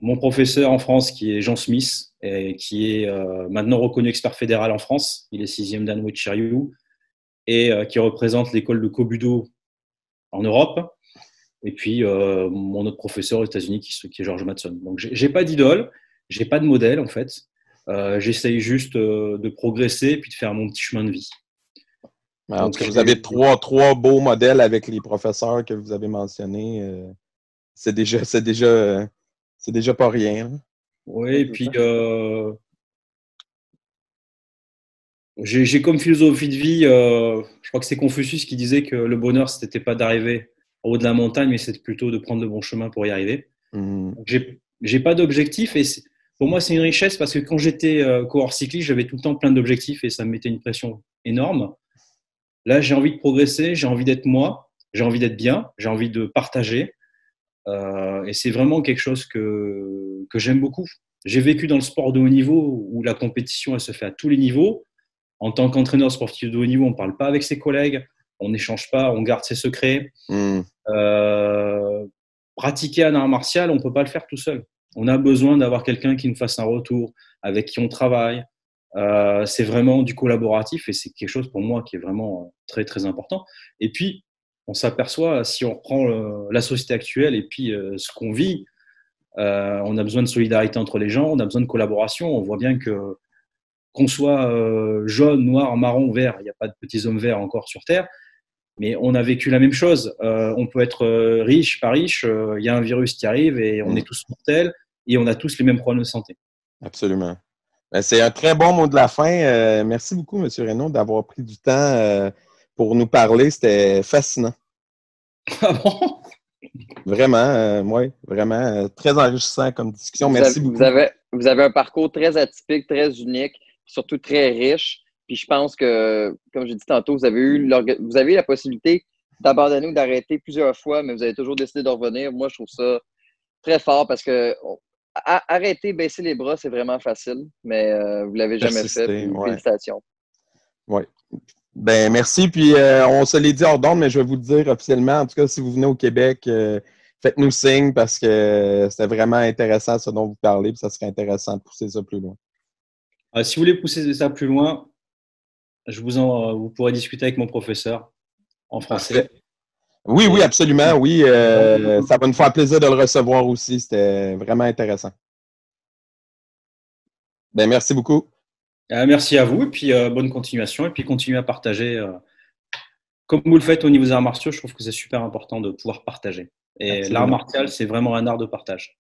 Mon professeur en France qui est Jean Smith et qui est maintenant reconnu expert fédéral en France, il est 6e dan Chiryu et qui représente l'école de Kobudo en Europe. Et puis, mon autre professeur aux États-Unis qui est George Mattson. Donc, j'ai pas d'idole, j'ai pas de modèle, en fait. J'essaye juste de progresser et puis de faire mon petit chemin de vie. En tout cas, vous avez trois beaux modèles avec les professeurs que vous avez mentionnés. C'est déjà pas rien. Là. Oui, et puis, j'ai comme philosophie de vie, je crois que c'est Confucius qui disait que le bonheur, ce n'était pas d'arriver au haut de la montagne, mais c'est plutôt de prendre le bon chemin pour y arriver. J'ai pas d'objectif et pour moi, c'est une richesse parce que quand j'étais coureur cycliste, j'avais tout le temps plein d'objectifs et ça me mettait une pression énorme. Là, j'ai envie de progresser, j'ai envie d'être moi, j'ai envie d'être bien, j'ai envie de partager et c'est vraiment quelque chose que j'aime beaucoup. J'ai vécu dans le sport de haut niveau où la compétition, elle se fait à tous les niveaux. En tant qu'entraîneur sportif de haut niveau, on ne parle pas avec ses collègues, on n'échange pas, on garde ses secrets. Pratiquer un art martial, on ne peut pas le faire tout seul. On a besoin d'avoir quelqu'un qui nous fasse un retour, avec qui on travaille. C'est vraiment du collaboratif et c'est quelque chose pour moi qui est vraiment très, très important. Et puis, on s'aperçoit, si on reprend la société actuelle et puis ce qu'on vit, on a besoin de solidarité entre les gens, on a besoin de collaboration. On voit bien qu'on soit jaune, noir, marron, vert, il n'y a pas de petits hommes verts encore sur Terre. Mais on a vécu la même chose. On peut être riche, pas riche. Il y a un virus qui arrive et on est tous mortels et on a tous les mêmes problèmes de santé. Absolument. C'est un très bon mot de la fin. Merci beaucoup, M. Reynaud, d'avoir pris du temps pour nous parler. C'était fascinant. Ah bon? Vraiment, oui, vraiment. Très enrichissant comme discussion. Merci beaucoup. Vous avez un parcours très atypique, très unique, surtout très riche. Puis je pense que, comme je dit tantôt, vous avez eu la possibilité d'abandonner ou d'arrêter plusieurs fois, mais vous avez toujours décidé de revenir. Moi, je trouve ça très fort parce que arrêter, baisser les bras, c'est vraiment facile, mais vous ne l'avez jamais fait. Puis, félicitations. Oui. Ben merci. Puis on se l'est dit hors d'onde, mais je vais vous le dire officiellement. En tout cas, si vous venez au Québec, faites-nous signe parce que c'était vraiment intéressant ce dont vous parlez, puis ça serait intéressant de pousser ça plus loin. Si vous voulez pousser ça plus loin, vous pourrez discuter avec mon professeur en français. Parfait. Oui, oui, absolument. Oui, ça va nous faire plaisir de le recevoir aussi. C'était vraiment intéressant. Ben, merci beaucoup. Merci à vous et puis bonne continuation et puis continuez à partager. Comme vous le faites au niveau des arts martiaux, je trouve que c'est super important de pouvoir partager. Et l'art martial, c'est vraiment un art de partage.